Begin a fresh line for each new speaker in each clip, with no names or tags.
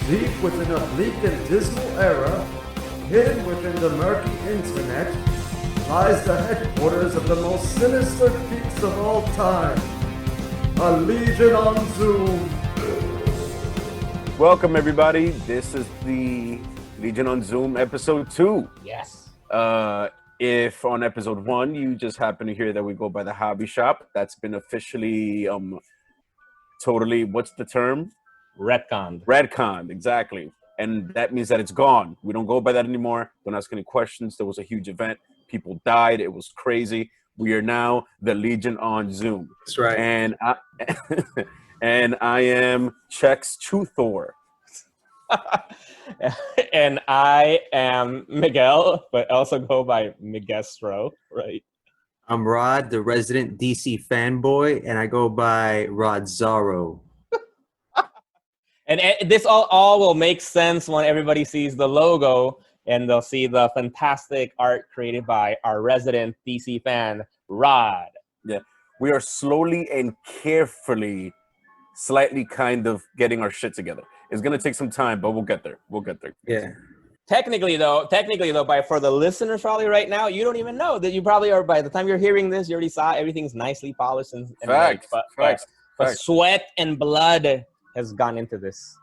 Deep within a bleak and dismal era, hidden within the murky internet, lies the headquarters of the most sinister geeks of all time. A Legion on Zoom.
Welcome, everybody. This is the Legion on Zoom episode 2.
Yes.
If on episode 1 you just happen to hear that we go by the hobby shop, that's been officially totally, what's the term? Redconned, exactly. And that means that it's gone. We don't go by that anymore. Don't ask any questions. There was a huge event. People died. It was crazy. We are now the Legion on Zoom.
That's right.
And I am Chex Truthor.
And I am Miguel, but also go by Miguestro, right?
I'm Rod, the resident DC fanboy, and I go by Rod Zorro.
And this all will make sense when everybody sees the logo and they'll see the fantastic art created by our resident DC fan, Rod.
Yeah, we are slowly and carefully, slightly kind of getting our shit together. It's gonna take some time, but we'll get there.
Yeah.
Technically though, for the listeners probably right now, you don't even know that you probably are. By the time you're hearing this, you already saw everything's nicely polished and
Facts.
But sweat and blood has gone into this.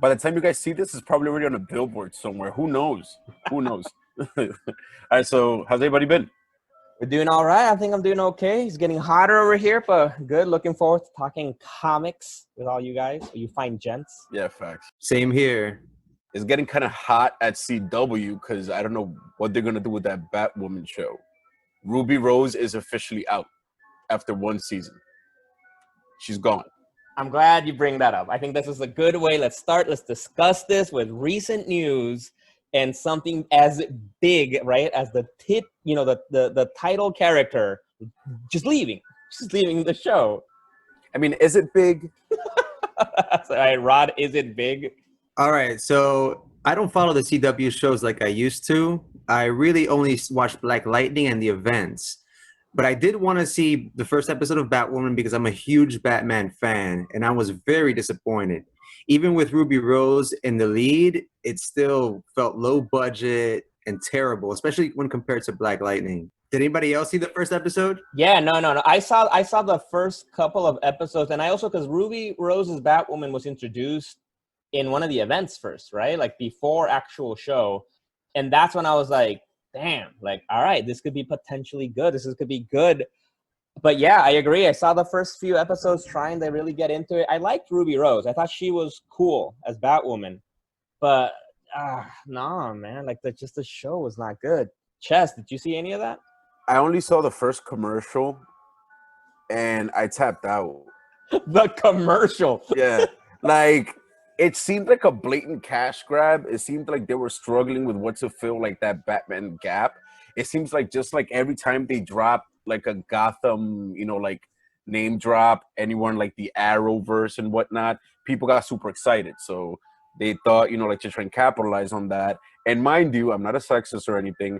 By the time you guys see this, it's probably already on a billboard somewhere. Who knows? All right, so how's everybody been?
We're doing all right. I think I'm doing okay. It's getting hotter over here, but good. Looking forward to talking comics with all you guys, you fine gents.
Yeah, facts.
Same here.
It's getting kind of hot at CW because I don't know what they're going to do with that Batwoman show. Ruby Rose is officially out after one season. She's gone.
I'm glad you bring that up. I think this is a good way. Let's discuss this with recent news and something as big, right, as the title character just leaving the show.
I mean, is it big?
All right, Rod, is it big?
All right, so I don't follow the CW shows like I used to. I really only watch Black Lightning and the events. But I did want to see the first episode of Batwoman because I'm a huge Batman fan, and I was very disappointed. Even with Ruby Rose in the lead, it still felt low budget and terrible, especially when compared to Black Lightning. Did anybody else see the first episode?
Yeah, no. I saw the first couple of episodes, and I also, because Ruby Rose's Batwoman was introduced in one of the events first, right? Like before actual show. And that's when I was like, damn, like, all right, this could be potentially good. This could be good. But yeah, I agree. I saw the first few episodes trying to really get into it. I liked Ruby Rose. I thought she was cool as Batwoman. But no, man, like the show was not good. Chess, did you see any of that?
I only saw the first commercial and I tapped out.
The commercial.
Yeah. Like, it seemed like a blatant cash grab. It seemed like they were struggling with what to fill like that Batman gap. It seems like just like every time they drop like a Gotham, like name drop, anyone like the Arrowverse and whatnot, people got super excited. So they thought, like to try and capitalize on that. And mind you, I'm not a sexist or anything.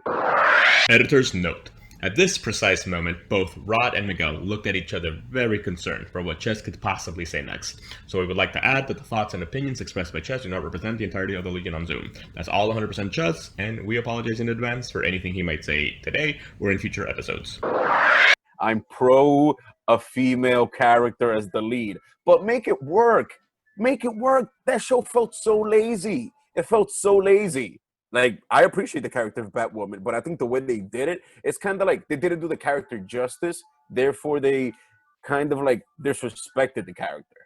Editor's note. At this precise moment, both Rod and Miguel looked at each other very concerned for what Chess could possibly say next. So we would like to add that the thoughts and opinions expressed by Chess do not represent the entirety of the Legion on Zoom. That's all 100% Chess, and we apologize in advance for anything he might say today or in future episodes.
I'm pro a female character as the lead, but make it work. That show felt so lazy. It felt so lazy. Like, I appreciate the character of Batwoman, but I think the way they did it, it's kind of like they didn't do the character justice. Therefore, they kind of like disrespected the character.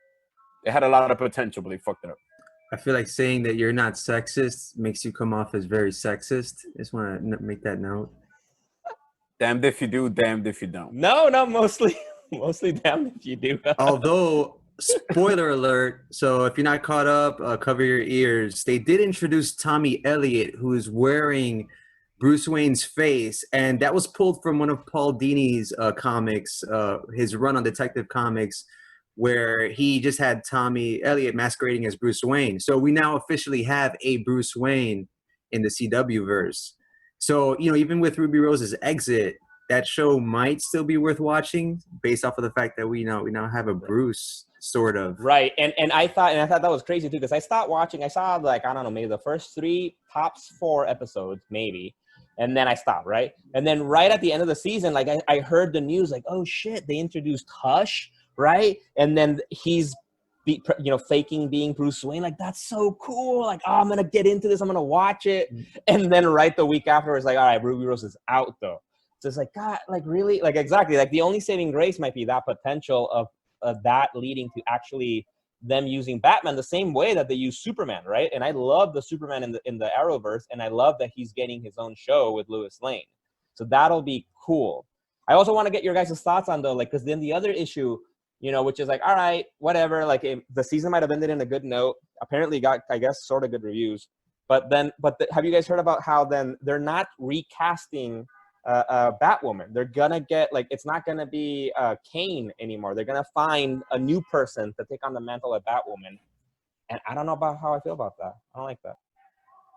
It had a lot of potential, but they fucked it up.
I feel like saying that you're not sexist makes you come off as very sexist. I just want to make that note.
Damned if you do, damned if you don't.
No, mostly damned if you do.
Although, spoiler alert, so if you're not caught up, cover your ears. They did introduce Tommy Elliott, who is wearing Bruce Wayne's face, and that was pulled from one of Paul Dini's comics, his run on Detective Comics, where he just had Tommy Elliott masquerading as Bruce Wayne. So we now officially have a Bruce Wayne in the CW verse. So, even with Ruby Rose's exit, that show might still be worth watching based off of the fact that we now have a Bruce sort of.
Right. And I thought that was crazy too, because I stopped watching. I saw like, I don't know, maybe the first 3 tops 4 episodes, maybe. And then I stopped, right? And then right at the end of the season, like I heard the news, like, oh shit, they introduced Hush, right? And then he's faking being Bruce Wayne. Like, that's so cool. Like, oh, I'm gonna get into this, I'm gonna watch it. And then right the week after, it's like, all right, Ruby Rose is out though. So it's like, God, like really? Like exactly. Like the only saving grace might be that potential of that leading to actually them using Batman the same way that they use Superman, right? And I love the Superman in the Arrowverse, and I love that he's getting his own show with Lois Lane. So that'll be cool. I also want to get your guys' thoughts on though, like, because then the other issue, which is like, all right, whatever, like the season might have ended in a good note. Apparently got, I guess, sort of good reviews. But have you guys heard about how then they're not recasting Batwoman? They're gonna get, like, it's not gonna be Kane anymore. They're gonna find a new person to take on the mantle of Batwoman. And I don't know about how I feel about that. I don't like that.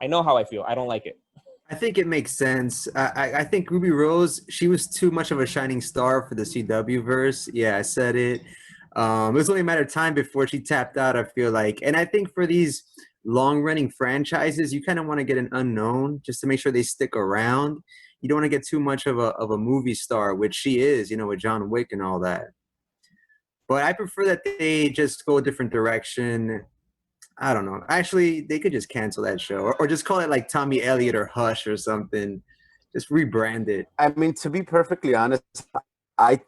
I know how I feel. I don't like it.
I think it makes sense. I think Ruby Rose, she was too much of a shining star for the CW verse. Yeah, I said it. It was only a matter of time before she tapped out, I feel like. And I think for these long-running franchises, you kind of want to get an unknown just to make sure they stick around. You don't want to get too much of a movie star, which she is, with John Wick and all that. But I prefer that they just go a different direction. I don't know. Actually, they could just cancel that show or just call it like Tommy Elliott or Hush or something. Just rebrand it.
I mean, to be perfectly honest, I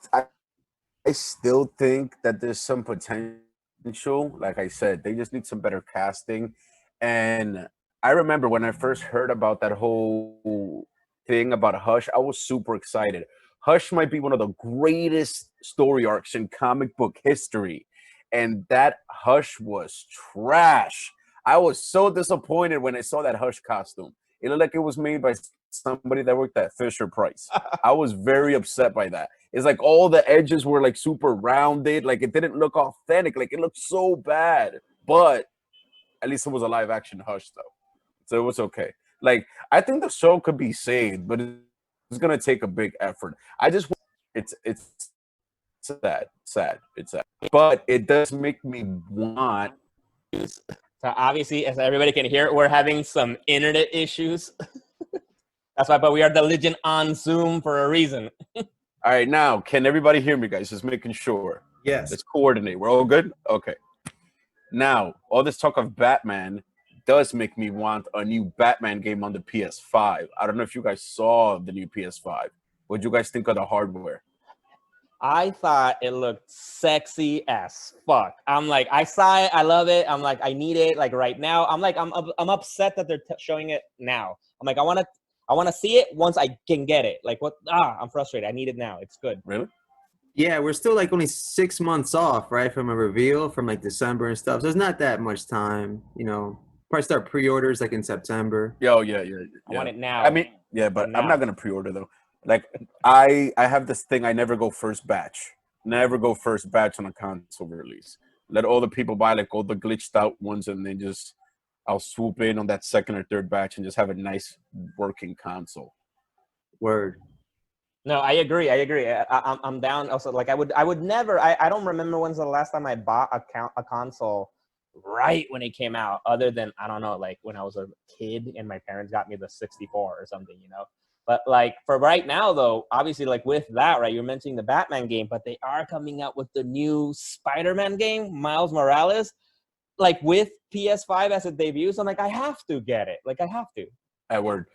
still think that there's some potential. Like I said, they just need some better casting. And I remember when I first heard about that whole thing about Hush, I was super excited. Hush might be one of the greatest story arcs in comic book history. And that Hush was trash. I was so disappointed when I saw that Hush costume. It looked like it was made by somebody that worked at Fisher Price. I was very upset by that. It's like all the edges were like super rounded. Like it didn't look authentic. Like it looked so bad. But at least it was a live action Hush though. So it was okay. Like I think the show could be saved, but it's gonna take a big effort. It's sad. It's sad. But it does make me want.
So obviously, as everybody can hear, we're having some internet issues. That's why, but we are the Legend on Zoom for a reason.
All right, now, can everybody hear me, guys? Just making sure.
Yes.
Let's coordinate. We're all good? Okay. Now, all this talk of Batman does make me want a new Batman game on the PS5. I don't know if you guys saw the new PS5. What do you guys think of the hardware?
I thought it looked sexy as fuck. I'm like, I saw it, I love it. I'm like, I need it like right now. I'm like, I'm upset that they're showing it now. I'm like, I want to see it once I can get it. Like what? I'm frustrated. I need it now. It's good.
Really?
Yeah, we're still like only 6 months off, right, from a reveal from like December and stuff. So it's not that much time, Probably start pre-orders like in September.
Yeah.
I want it now.
I mean, yeah, but I'm not gonna pre-order though. Like I have this thing. I never go first batch. Never go first batch on a console release. Let all the people buy like all the glitched out ones, and then I'll swoop in on that second or third batch and just have a nice working console.
Word.
No, I agree. I'm down. Also, like I would never. I don't remember when's the last time I bought a console right when it came out. Other than I don't know, like when I was a kid and my parents got me the 64 or something, But like for right now, though, obviously, like with that, right? You're mentioning the Batman game, but they are coming out with the new Spider-Man game, Miles Morales, like with PS5 as it debuts. I'm like, I have to get it. Like I have to.
At word.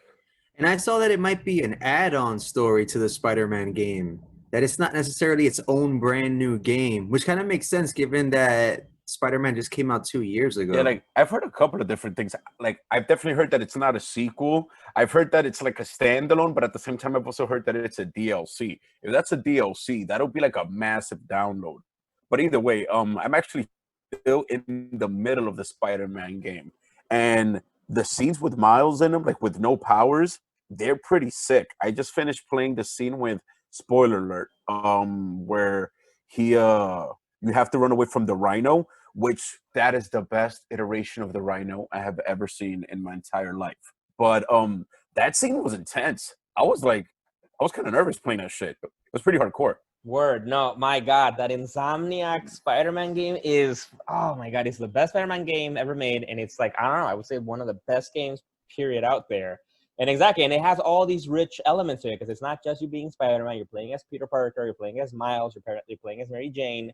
And I saw that it might be an add-on story to the Spider-Man game. That it's not necessarily its own brand new game, which kind of makes sense given that Spider-Man just came out 2 years ago.
Yeah, like I've heard a couple of different things. Like I've definitely heard that it's not a sequel. I've heard that it's like a standalone, but at the same time, I've also heard that it's a DLC. If that's a DLC, that'll be like a massive download. But either way, I'm actually still in the middle of the Spider-Man game, and the scenes with Miles in them, like with no powers, they're pretty sick. I just finished playing the scene with spoiler alert, where you have to run away from the Rhino, which that is the best iteration of the Rhino I have ever seen in my entire life. But that scene was intense. I was like, I was kind of nervous playing that shit. It was pretty hardcore.
Word, no, my God, that Insomniac Spider-Man game is, oh my God, it's the best Spider-Man game ever made, and it's like, I don't know, I would say one of the best games, period, out there. And exactly, and it has all these rich elements to it, because it's not just you being Spider-Man, you're playing as Peter Parker, you're playing as Miles, you're playing as Mary Jane,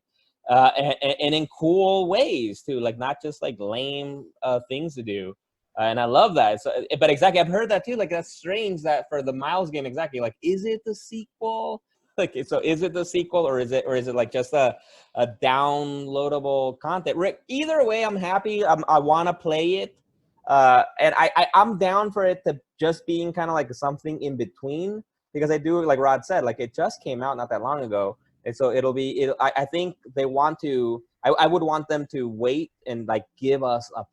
and in cool ways, too, like not just like lame things to do. And I love that. So, but exactly, I've heard that too, like that's strange that for the Miles game, exactly, like, is it the sequel? Like, so is it the sequel or is it like just a downloadable content? Rick, either way, I'm happy. I want to play it, and I'm down for it to just being kind of like something in between, because I do, like Rod said, like it just came out not that long ago, and so I think they want to. I would want them to wait and like give us a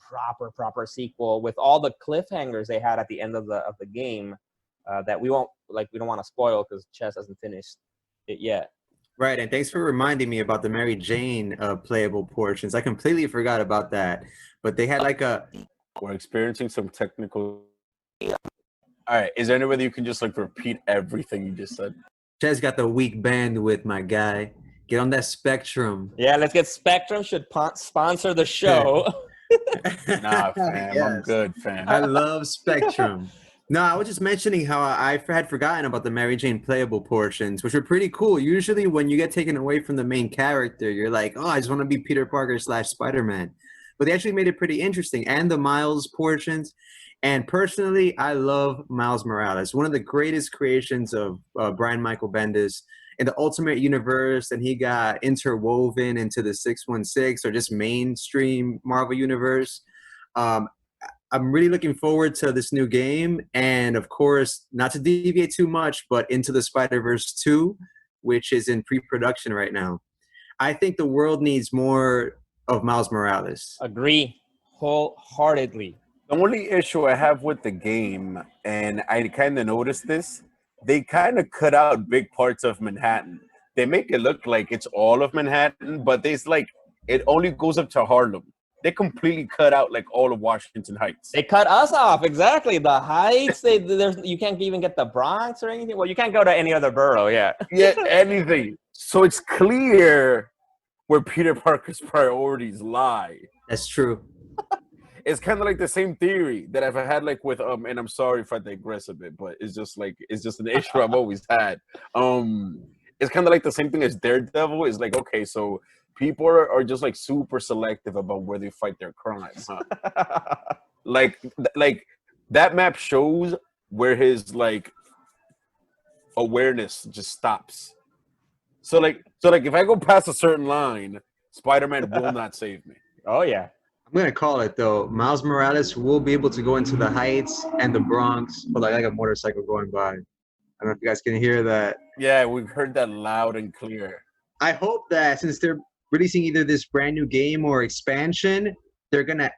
proper sequel with all the cliffhangers they had at the end of the game that we don't want to spoil because Chess hasn't finished it yet.
Right, and thanks for reminding me about the Mary Jane playable portions. I completely forgot about that. But they had like
We're experiencing some technical. All right, is there any way that you can just like repeat everything you just said?
Chess got the weak bandwidth, my guy. Get on that Spectrum.
Yeah, let's get Spectrum should sponsor the show.
Nah, fam,
Yes.
I'm good, fam.
I love Spectrum. No, I was just mentioning how I had forgotten about the Mary Jane playable portions, which are pretty cool. Usually when you get taken away from the main character, you're like, oh, I just want to be Peter Parker / Spider-Man. But they actually made it pretty interesting. And the Miles portions. And personally, I love Miles Morales. One of the greatest creations of Brian Michael Bendis in the Ultimate Universe. And he got interwoven into the 616 or just mainstream Marvel Universe. I'm really looking forward to this new game. And of course, not to deviate too much, but Into the Spider-Verse 2, which is in pre-production right now. I think the world needs more of Miles Morales.
Agree wholeheartedly.
The only issue I have with the game, and I kind of noticed this, they kind of cut out big parts of Manhattan. They make it look like it's all of Manhattan, but it's like it only goes up to Harlem. They completely cut out like all of Washington Heights.
They cut us off, exactly. The Heights, you can't even get the Bronx or anything. Well, you can't go to any other borough, yeah.
Yeah, anything. So it's clear where Peter Parker's priorities lie.
That's true.
It's kind of like the same theory that I've had like with and I'm sorry if I digress a bit, but it's just an issue I've always had. It's kind of like the same thing as Daredevil. Is like, okay, so people are just like super selective about where they fight their crimes, huh? like that map shows where his like awareness just stops. So like if I go past a certain line, Spider-Man will not save me.
Oh yeah.
I'm going to call it, though. Miles Morales will be able to go into the Heights and the Bronx. Hold on, I got a motorcycle going by. I don't know if you guys can hear that.
Yeah, we've heard that loud and clear.
I hope that since they're releasing either this brand new game or expansion, they're gonna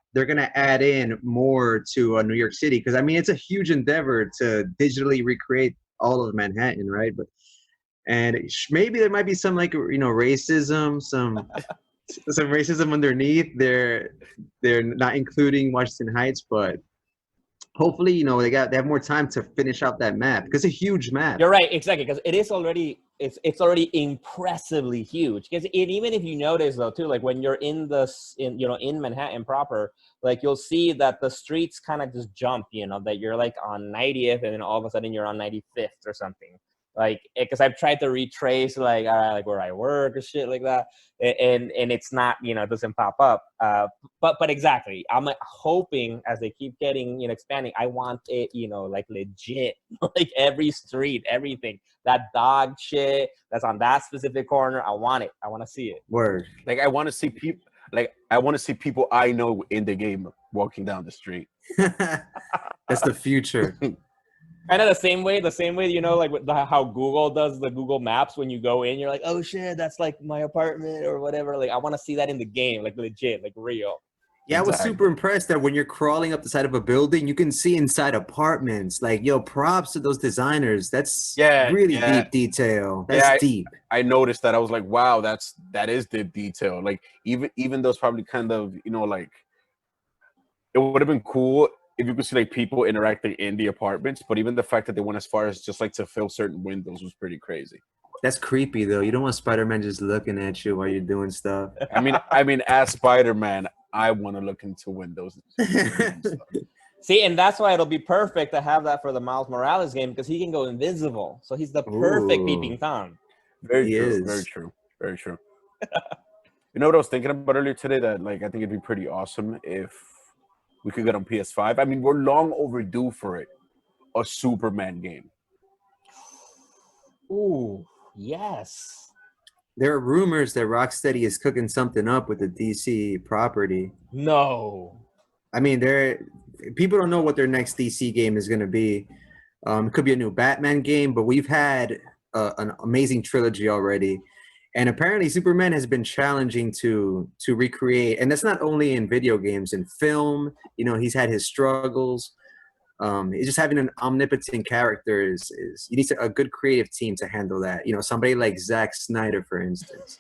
add in more to New York City, because I mean it's a huge endeavor to digitally recreate all of Manhattan, right? But maybe there might be some racism, some racism underneath. They're not including Washington Heights, but hopefully they have more time to finish out that map, because it's a huge map.
You're right, exactly, because it is already it's already impressively huge. Because even if you notice though too, like when you're in Manhattan proper, like you'll see that the streets kind of just jump, that you're like on 90th and then all of a sudden you're on 95th or something. Like, because I've tried to retrace like where I work or shit like that, and it's not, it doesn't pop up. But exactly, I'm hoping as they keep getting expanding, I want it like legit, like every street, everything, that dog shit that's on that specific corner. I want it. I want to see it.
Word.
Like I want to see people. Like I want to see people I know in the game walking down the street.
That's the future.
Kind of the same way, like with how Google does the Google Maps. When you go in, you're like, oh shit, that's like my apartment or whatever. Like I want to see that in the game, like legit, like real.
Yeah, I was super impressed that when you're crawling up the side of a building, you can see inside apartments. Like, props to those designers. That's really deep detail. That's deep.
I noticed that. I was like, wow, that is deep detail. Like even those probably kind of, like it would have been cool if you could see like people interacting in the apartments, but even the fact that they went as far as just like to fill certain windows was pretty crazy.
That's creepy though. You don't want Spider-Man just looking at you while you're doing stuff.
I mean, as Spider-Man, I want to look into windows. And stuff.
See, and that's why it'll be perfect to have that for the Miles Morales game because he can go invisible. So he's the perfect
Ooh.
peeping Tom.
Very
He
true.
is.
Very true. Very true. You know what I was thinking about earlier today? That like I think it'd be pretty awesome if we could get on PS5. I mean, we're long overdue for it. A Superman game.
Ooh, yes.
There are rumors that Rocksteady is cooking something up with the DC property.
No.
I mean, people don't know what their next DC game is going to be. It could be a new Batman game, but we've had an amazing trilogy already. And apparently Superman has been challenging to recreate. And that's not only in video games, in film. You know, he's had his struggles. It's just having an omnipotent character is you need a good creative team to handle that. You know, somebody like Zack Snyder, for instance.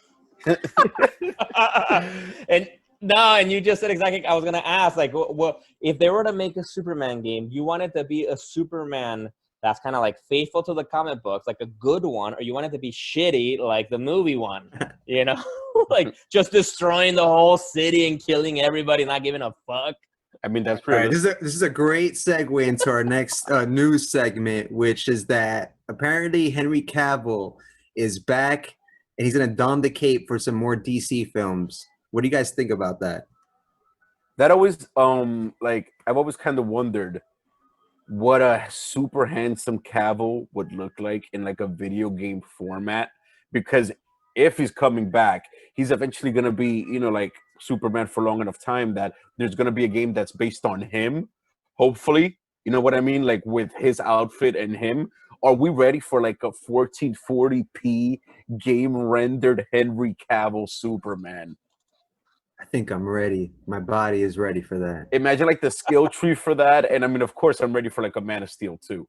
And you just said exactly. I was gonna ask, like, what if they were to make a Superman game? You want it to be a Superman that's kind of like faithful to the comic books, like a good one, or you want it to be shitty, like the movie one? You know, like just destroying the whole city and killing everybody, not giving a fuck.
I mean, that's
All
pretty.
right, this is a great segue into our next news segment, which is that apparently Henry Cavill is back and he's going to don the cape for some more DC films. What do you guys think about that?
That always like I've always kind of wondered what a super handsome Cavill would look like in like a video game format, because if he's coming back, he's eventually going to be, you know, like Superman for long enough time that there's going to be a game that's based on him, hopefully. You know what I mean? Like with his outfit and him. Are we ready for like a 1440p game rendered Henry Cavill Superman?
I think I'm ready. My body is ready for that.
Imagine like the skill tree for that. And I mean, of course, I'm ready for like a Man of Steel too.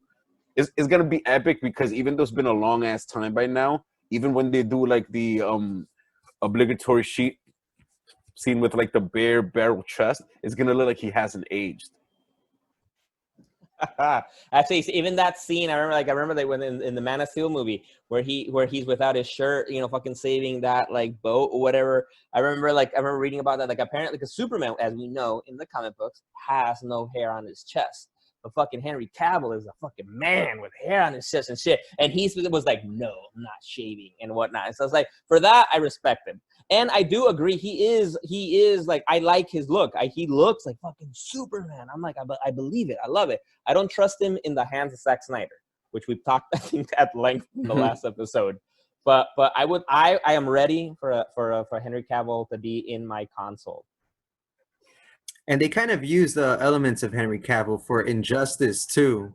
It's going to be epic because even though it's been a long ass time by now, even when they do like the obligatory sheet scene with like the bare barrel chest, it's going to look like he hasn't aged.
Actually, even that scene, I remember that when in the Man of Steel movie where he's without his shirt, you know, fucking saving that like boat or whatever. I remember reading about that. Like apparently, because Superman, as we know in the comic books, has no hair on his chest. But fucking Henry Cavill is a fucking man with hair on his chest and shit. And he was like, no, I'm not shaving and whatnot. And so I was like, for that, I respect him. And I do agree. He is like, I like his look. He looks like fucking Superman. I'm like, I believe it. I love it. I don't trust him in the hands of Zack Snyder, which we've talked, I think, at length in the last episode. But I am ready for Henry Cavill to be in my console.
And they kind of use the elements of Henry Cavill for Injustice too.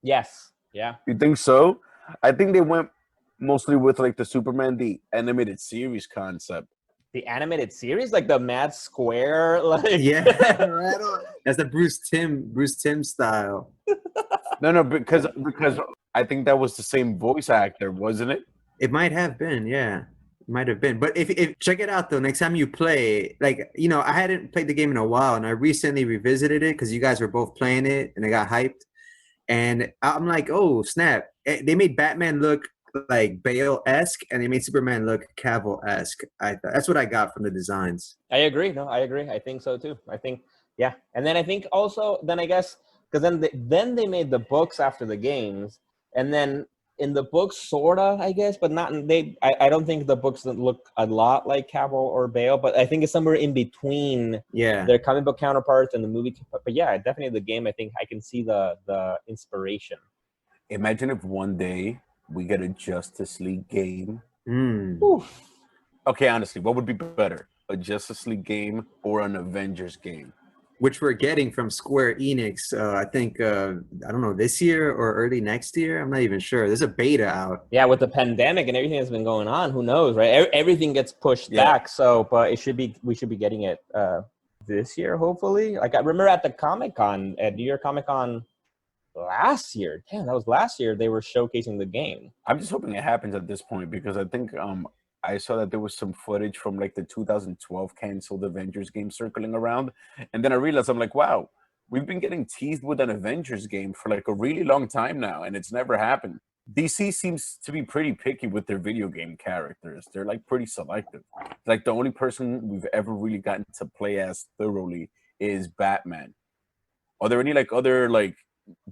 Yes. Yeah.
You think so? I think they went mostly with like the Superman the animated series concept.
The animated series, like the Mad Square, like
Yeah, right on. That's the Bruce Timm style.
No, because I think that was the same voice actor, wasn't it?
It might have been, yeah. Might have been. But if check it out though, next time you play, like, you know, I hadn't played the game in a while and I recently revisited it because you guys were both playing it and I got hyped. And I'm like, oh snap. They made Batman look like Bale-esque and they made Superman look Cavill-esque. That's what I got from the designs.
I agree. No, I agree. I think so too. I think, yeah. And then I think also, then I guess, because then they made the books after the games, and then in the books, sorta, I guess, but not. I don't think the books look a lot like Cavill or Bale, but I think it's somewhere in between.
Yeah,
their comic book counterparts and the movie. But yeah, definitely the game. I think I can see the inspiration.
Imagine if one day we get a Justice League game.
Oof.
Okay, honestly, what would be better, a Justice League game or an Avengers game?
which we're getting from Square Enix. I think I don't know, this year or early next year. I'm not even sure. There's a beta out.
Yeah, with the pandemic and everything that's been going on, who knows, right? Everything gets pushed back. So, but we should be getting it this year, hopefully. Like I remember at the Comic-Con, at New York Comic-Con last year. Damn, that was last year. They were showcasing the game.
I'm just hoping it happens at this point because I think I saw that there was some footage from like the 2012 canceled Avengers game circling around, and then I realized I'm like, wow, we've been getting teased with an Avengers game for like a really long time now, and it's never happened. DC seems to be pretty picky with their video game characters. They're like pretty selective. Like the only person we've ever really gotten to play as thoroughly is Batman. Are there any like other like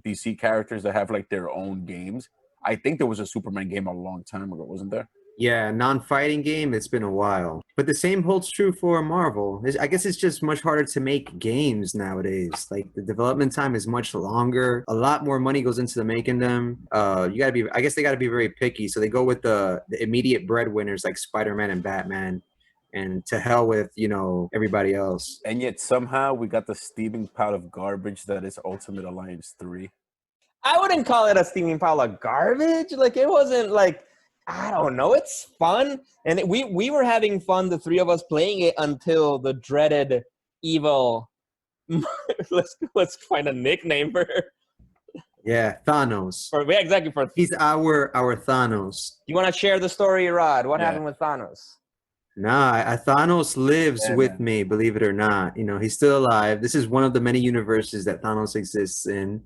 DC characters that have like their own games? I think there was a Superman game a long time ago, wasn't there?
Yeah, non-fighting game, it's been a while. But the same holds true for Marvel. I guess it's just much harder to make games nowadays. Like the development time is much longer. A lot more money goes into making them. You gotta be, I guess they gotta be very picky. So they go with the immediate breadwinners like Spider-Man and Batman, and to hell with, you know, everybody else.
And yet somehow we got the steaming pile of garbage that is Ultimate Alliance 3.
I wouldn't call it a steaming pile of garbage. Like it wasn't like, I don't know. It's fun, and we were having fun, the three of us playing it until the dreaded evil. let's find a nickname for her.
Yeah, Thanos.
Yeah, exactly.
He's our Thanos.
You want to share the story, Rod? What happened with Thanos?
Nah, Thanos lives with me, believe it or not. You know, he's still alive. This is one of the many universes that Thanos exists in,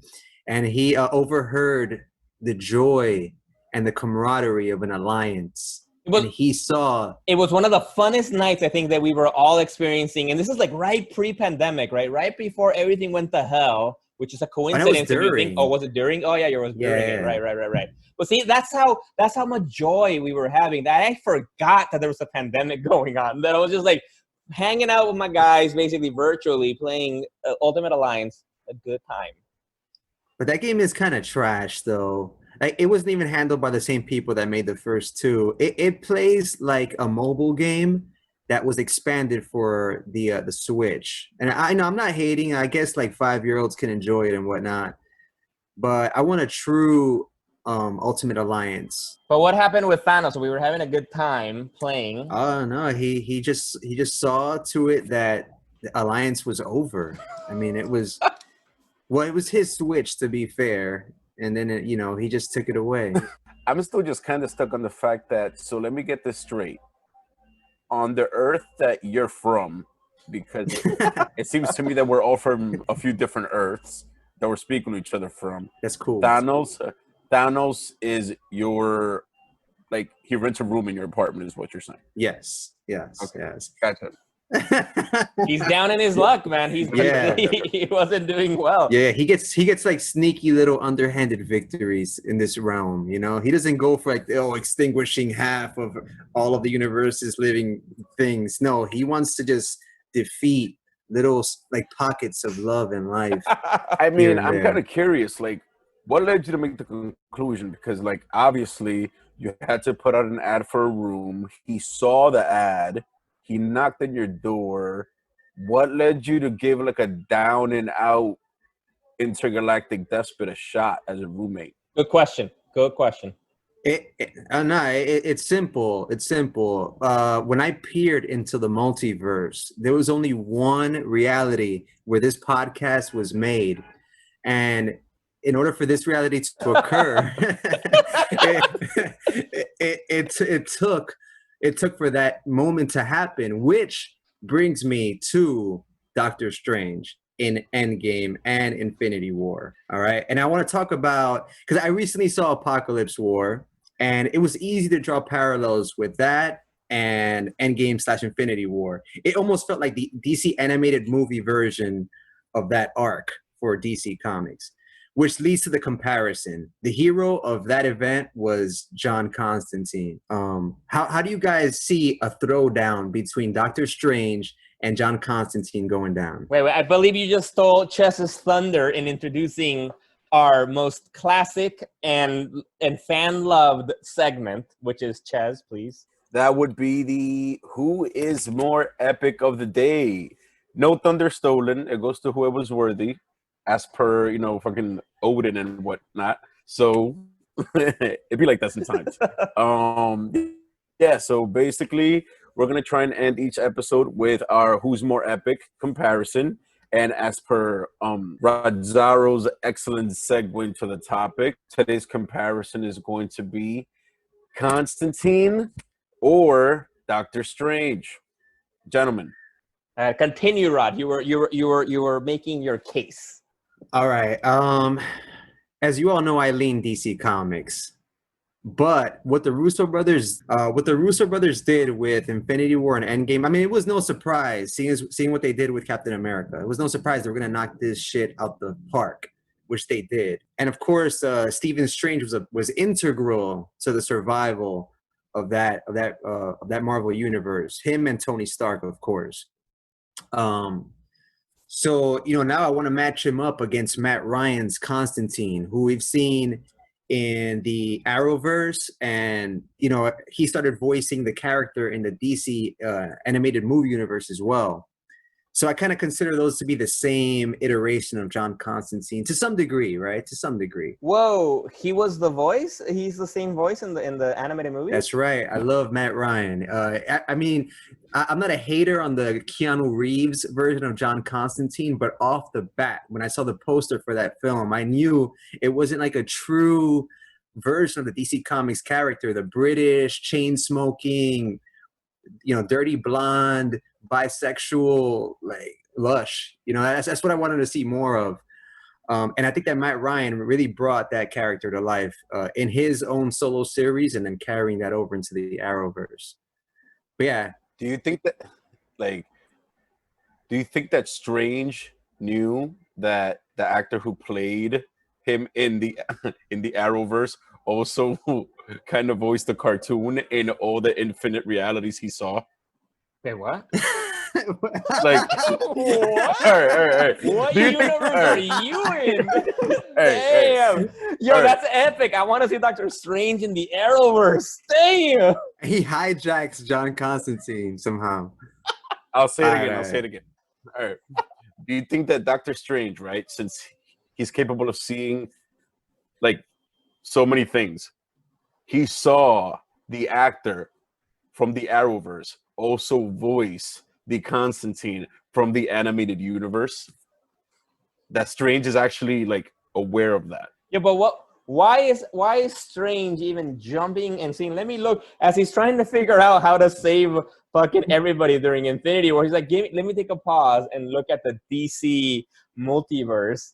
and he overheard the joy and the camaraderie of an alliance. And he saw...
It was one of the funnest nights, I think, that we were all experiencing. And this is like right pre-pandemic, right? Right before everything went to hell, which is a coincidence. Was it during? Oh, yeah, it was during it. Right. But see, that's how much joy we were having. That I forgot that there was a pandemic going on. That I was just like hanging out with my guys, basically virtually, playing Ultimate Alliance. A good time.
But that game is kind of trash, though. Like, it wasn't even handled by the same people that made the first two. It plays like a mobile game that was expanded for the Switch. And I know I'm not hating. I guess like 5-year-olds can enjoy it and whatnot. But I want a true Ultimate Alliance.
But what happened with Thanos? We were having a good time playing.
Oh no, he just saw to it that the alliance was over. I mean, it was well, it was his Switch, to be fair. And then, you know, he just took it away.
I'm still just kind of stuck on the fact that, so let me get this straight. On the Earth that you're from, because it seems to me that we're all from a few different Earths that we're speaking to each other from.
That's cool.
Thanos is your, like, he rents a room in your apartment is what you're saying.
Yes. Okay.
Yes. Gotcha.
He's down in his luck, man. He wasn't doing well.
Yeah, he gets like sneaky little underhanded victories in this realm. You know, he doesn't go for like extinguishing half of all of the universe's living things. No, he wants to just defeat little like pockets of love and life.
I mean, I'm kind of curious, like, what led you to make the conclusion? Because, like, obviously you had to put out an ad for a room. He saw the ad. He knocked on your door. What led you to give like a down and out intergalactic despot a shot as a roommate?
Good question.
It's simple. It's simple. When I peered into the multiverse, there was only one reality where this podcast was made. And in order for this reality to occur, it took for that moment to happen, which brings me to Doctor Strange in Endgame and Infinity War. All right. And I want to talk about, because I recently saw Apocalypse War, and it was easy to draw parallels with that and Endgame/Infinity War. It almost felt like the DC animated movie version of that arc for DC Comics, which leads to the comparison. The hero of that event was John Constantine. How do you guys see a throwdown between Doctor Strange and John Constantine going down?
Wait, I believe you just stole Chess's thunder in introducing our most classic and fan-loved segment, which is Chess, please.
That would be the who is more epic of the day. No thunder stolen. It goes to whoever's worthy, as per, you know, fucking Odin and whatnot. So it'd be like that sometimes. Yeah, so basically we're gonna try and end each episode with our who's more epic comparison. And as per Radzaro's excellent segue to the topic, today's comparison is going to be Constantine or Doctor Strange. Gentlemen.
Continue, Rod. You were making your case.
All right. As you all know, I lean DC Comics. But what the Russo brothers did with Infinity War and Endgame, I mean, it was no surprise seeing what they did with Captain America. It was no surprise they were gonna knock this shit out the park, which they did. And of course, Stephen Strange was integral to the survival of that Marvel universe. Him and Tony Stark, of course. So now I want to match him up against Matt Ryan's Constantine, who we've seen in the Arrowverse, and he started voicing the character in the DC animated movie universe as well. So I kind of consider those to be the same iteration of John Constantine to some degree, right? To some degree.
Whoa, he was the voice? He's the same voice in the animated movie?
That's right. I love Matt Ryan. I mean, I'm not a hater on the Keanu Reeves version of John Constantine, but off the bat, when I saw the poster for that film, I knew it wasn't like a true version of the DC Comics character, the British, chain-smoking, dirty blonde, bisexual, like lush. That's what I wanted to see more of. And I think that Matt Ryan really brought that character to life in his own solo series, and then carrying that over into the Arrowverse. But yeah.
Do you think that Strange knew that the actor who played him in the Arrowverse also kind of voiced the cartoon in all the infinite realities he saw?
Wait, what?
Like,
What?
all right.
What
Do you
universe
think-
are you in?
Hey,
Damn. Yo,
All right.
that's epic. I want to see Doctor Strange in the Arrowverse. Damn.
He hijacks John Constantine somehow.
I'll say it
All
again.
right.
I'll say it again. All right. Do you think that Doctor Strange, right, since he's capable of seeing like so many things, he saw the actor from the Arrowverse also voice the Constantine from the animated universe? That Strange is actually like aware of that.
Yeah, but why is Strange even jumping and saying, let me look, as he's trying to figure out how to save fucking everybody during Infinity War? He's like, let me take a pause and look at the DC multiverse.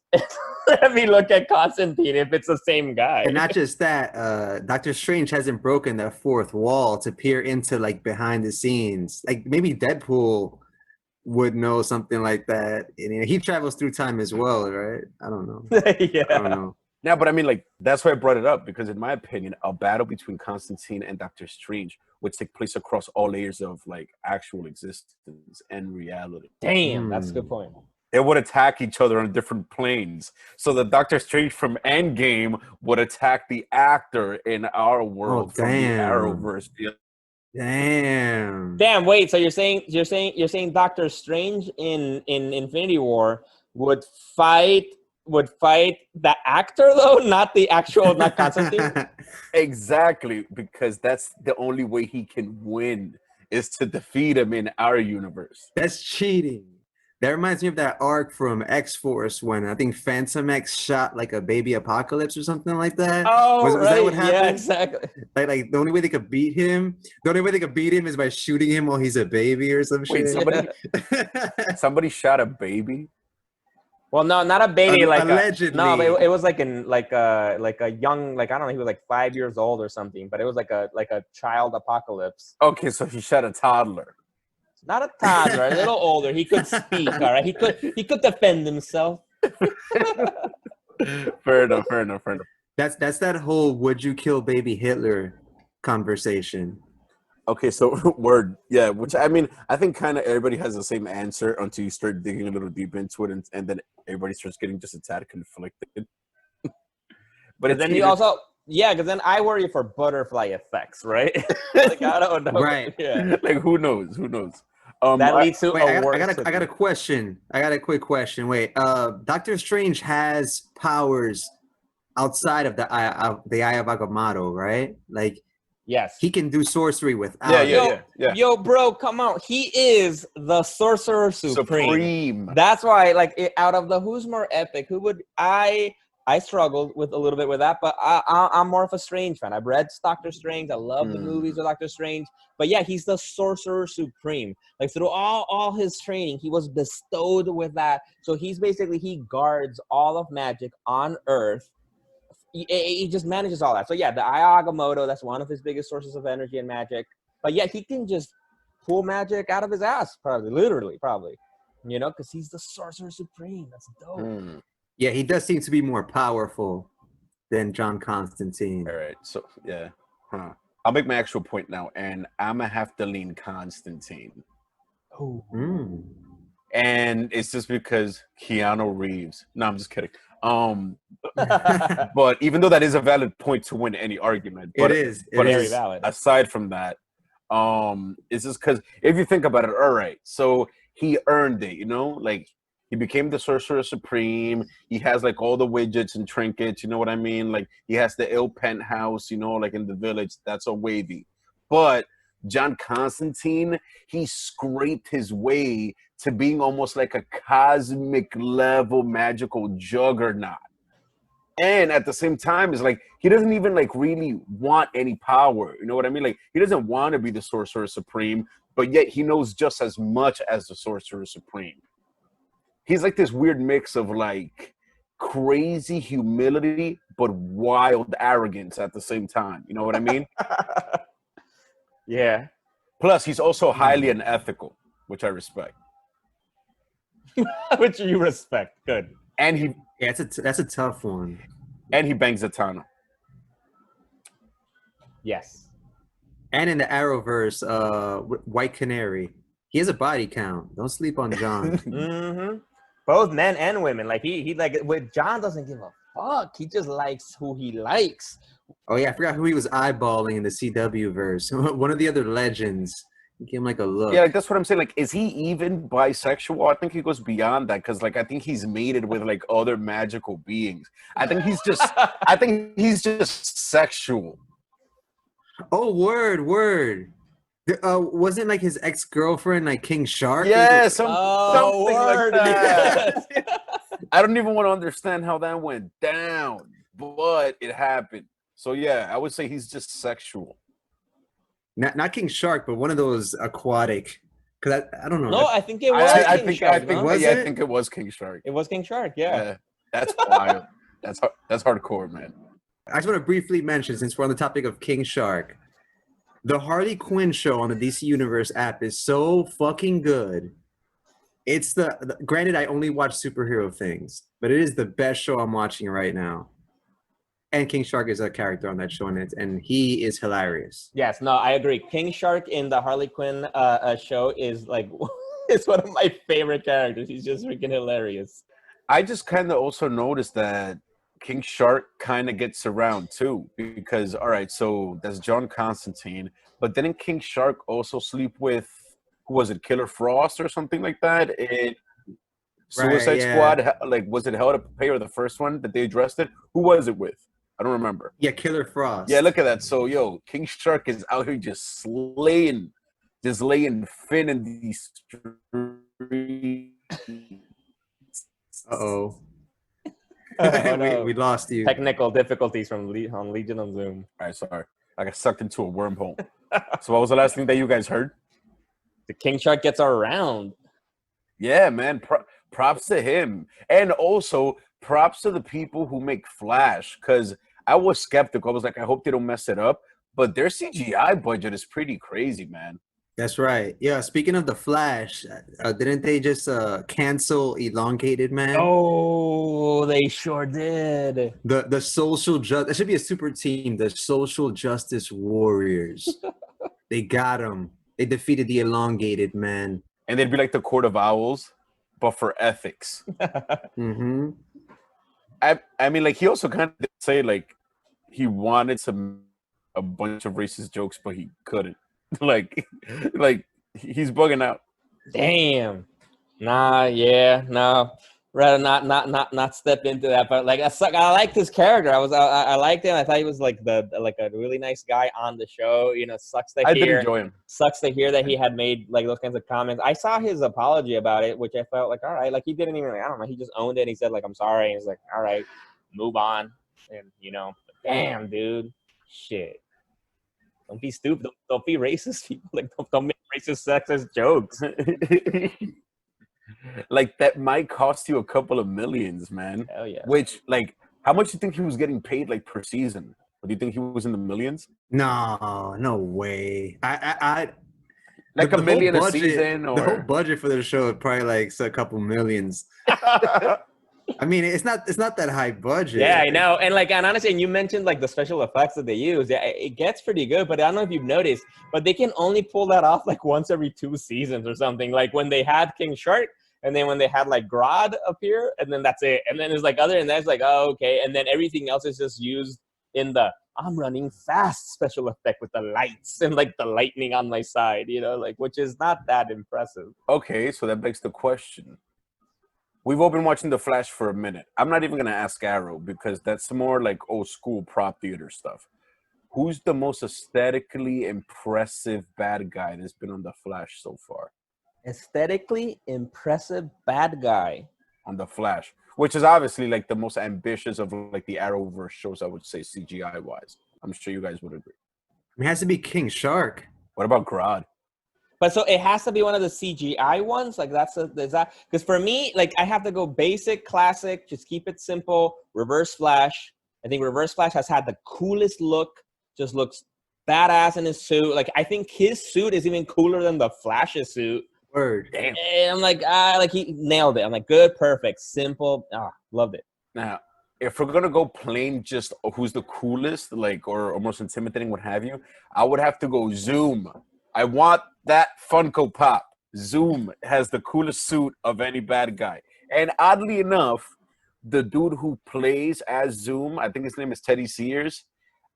Let me look at Constantine if it's the same guy.
And not just that, Doctor Strange hasn't broken that fourth wall to peer into like behind the scenes. Like maybe Deadpool would know something like that. And he travels through time as well, right? I don't know.
Yeah.
I don't know.
Yeah, but I mean, like, that's why I brought it up, because in my opinion, a battle between Constantine and Doctor Strange would take place across all layers of like actual existence and reality.
Damn, that's a good point.
They would attack each other on different planes. So the Doctor Strange from Endgame would attack the actor in our world from the
damn.
Arrowverse.
Damn.
Wait, so you're saying Doctor Strange in Infinity War would fight the actor though, not the actual, not Constantine?
Exactly, because that's the only way he can win, is to defeat him in our universe.
That's cheating. That reminds me of that arc from X-Force when I think Phantom X shot like a baby Apocalypse or something like that.
Oh,
was
right.
that what happened?
Yeah, exactly.
Like the only way they could beat him, is by shooting him while he's a baby or some
Wait,
shit.
somebody shot a baby?
Well, no, not a baby.
Allegedly.
No, but it was like a young, like, I don't know, he was like 5 years old or something. But it was like a child apocalypse.
Okay, so he shot a toddler.
Not a toddler, a little older. He could speak. All right, he could defend himself.
Fair enough.
That's that whole "would you kill baby Hitler" conversation.
Okay, so word, yeah. Which I mean, I think kind of everybody has the same answer until you start digging a little deep into it, and then everybody starts getting just a tad conflicted. But
Then you also, yeah, because then I worry for butterfly effects, right? Like, I don't know.
Right.
Yeah.
like who knows?
That leads to
Wait,
a
I got a question. I got a quick question. Wait, Doctor Strange has powers outside of the Eye of Agamotto, right? Like,
yes,
he can do sorcery without.
Yeah.
Yo, bro, come on. He is the Sorcerer Supreme.
Supreme.
That's why, like, out of the Who's More Epic, who would I I struggled with a little bit with that, but I'm more of a Strange fan. I've read Doctor Strange. I love the movies with Doctor Strange. But yeah, he's the Sorcerer Supreme. Like through all his training, he was bestowed with that. So he guards all of magic on Earth. He just manages all that. So yeah, the Agamotto, that's one of his biggest sources of energy and magic. But yeah, he can just pull magic out of his ass, literally, you know, because he's the Sorcerer Supreme. That's dope.
Yeah, he does seem to be more powerful than John Constantine.
All right, so yeah, I'll make my actual point now, and I'm gonna have to lean Constantine.
Oh.
And it's just because Keanu Reeves. No, I'm just kidding. But even though that is a valid point to win any argument, but
it is
very valid.
Aside from that, it's just because if you think about it, all right, so he earned it, you know, like he became the Sorcerer Supreme. He has like all the widgets and trinkets, you know what I mean? Like he has the ill penthouse, you know, like in the village. That's a wavy. But John Constantine, he scraped his way to being almost like a cosmic level magical juggernaut. And at the same time, it's like he doesn't even like really want any power. You know what I mean? Like he doesn't want to be the Sorcerer Supreme, but yet he knows just as much as the Sorcerer Supreme. He's like this weird mix of like crazy humility, but wild arrogance at the same time. You know what I mean?
Yeah.
Plus, he's also highly unethical, which I respect.
Which you respect. Good.
And he
that's a tough one.
And he bangs Zatanna.
Yes.
And in the Arrowverse, White Canary, he has a body count. Don't sleep on John.
Both men and women. Like he like with John doesn't give a fuck. He just likes who he likes.
Oh yeah, I forgot who he was eyeballing in the CW verse. One of the other legends. He gave him like a look.
Yeah, like that's what I'm saying. Like, is he even bisexual? I think he goes beyond that because, like, I think he's mated with like other magical beings. I think he's just sexual.
Oh, word. Wasn't like his ex-girlfriend like King Shark?
Yeah, something
word.
like that. I don't even want to understand how that went down, but it happened. So yeah, I would say he's just sexual.
Not King Shark, but one of those aquatic. Because I don't know.
No, I think it was King Shark.
I think it was King Shark.
It was King Shark. Yeah.
That's wild. That's hardcore, man.
I just want to briefly mention, since we're on the topic of King Shark, the Harley Quinn show on the DC Universe app is so fucking good. It's granted, I only watch superhero things, but it is the best show I'm watching right now. And King Shark is a character on that show, and he is hilarious.
Yes, no, I agree. King Shark in the Harley Quinn show is like it's one of my favorite characters. He's just freaking hilarious.
I just kind of also noticed that King Shark kind of gets around too, because all right, so that's John Constantine, but didn't King Shark also sleep with, who was it, Killer Frost or something like that? Suicide Squad, like was it Hell to Pay or the first one that they addressed it? Who was it with? I don't remember.
Yeah, Killer Frost.
Yeah, look at that. So, yo, King Shark is out here just laying Finn in these streets.
Uh-oh.
Oh, no.
we lost you.
Technical difficulties on Legion on Zoom.
All right, sorry. I got sucked into a wormhole. So what was the last thing that you guys heard?
The King Shark gets around.
Yeah, man. Props to him. And also, props to the people who make Flash, because I was skeptical. I was like, I hope they don't mess it up. But their CGI budget is pretty crazy, man.
That's right. Yeah, speaking of the Flash, didn't they just cancel Elongated Man?
Oh, they sure did.
The social justice. That should be a super team. The Social Justice Warriors. They got him. They defeated the Elongated Man.
And they'd be like the Court of Owls, but for ethics.
Mm-hmm.
I mean, like, he also kind of did say, like, he wanted a bunch of racist jokes, but he couldn't. like he's bugging out.
Damn. No. Rather not step into that. But like, I liked his character. I liked him. I thought he was like a really nice guy on the show. You know,
I did enjoy him.
Sucks to hear that he had made like those kinds of comments. I saw his apology about it, which I felt like, all right, like he didn't even, I don't know, he just owned it. And he said like, I'm sorry. And he's like, all right. move on. And damn, dude, shit. Don't be stupid. Don't be racist, people. Like, don't make racist, sexist jokes.
Like, that might cost you a couple of millions, man.
Hell yeah.
Which, like, how much do you think he was getting paid, like, per season? Or do you think he was in the millions?
No way. I
Like
the
a
whole
million a
budget-
season,
The whole
or
budget for the show is probably like a couple millions. I mean, it's not that high budget.
Yeah, I know. And honestly, and you mentioned like the special effects that they use. Yeah, it gets pretty good, but I don't know if you've noticed, but they can only pull that off like once every 2 seasons or something. Like when they had King Shark, and then when they had like Grodd appear, and then that's it. And then it's like other than that, it's like, oh, okay. And then everything else is just used in the I'm running fast special effect with the lights and like the lightning on my side, like, which is not that impressive.
Okay, so that begs the question. We've all been watching The Flash for a minute. I'm not even going to ask Arrow because that's more like old school prop theater stuff. Who's the most aesthetically impressive bad guy that's been on The Flash so far?
Aesthetically impressive bad guy.
On The Flash, which is obviously like the most ambitious of like the Arrowverse shows, I would say, CGI wise. I'm sure you guys would agree.
It has to be King Shark.
What about Grodd?
But so it has to be one of the CGI ones? Like is that because for me, like I have to go basic, classic, just keep it simple, Reverse Flash. I think Reverse Flash has had the coolest look, just looks badass in his suit. Like I think his suit is even cooler than the Flash's suit.
Word.
Damn.
And I'm like he nailed it. I'm like, good, perfect, simple. Loved it.
Now, if we're gonna go plain just who's the coolest, like, or most intimidating, what have you, I would have to go Zoom. I want that Funko Pop. Zoom has the coolest suit of any bad guy. And oddly enough, the dude who plays as Zoom, I think his name is Teddy Sears,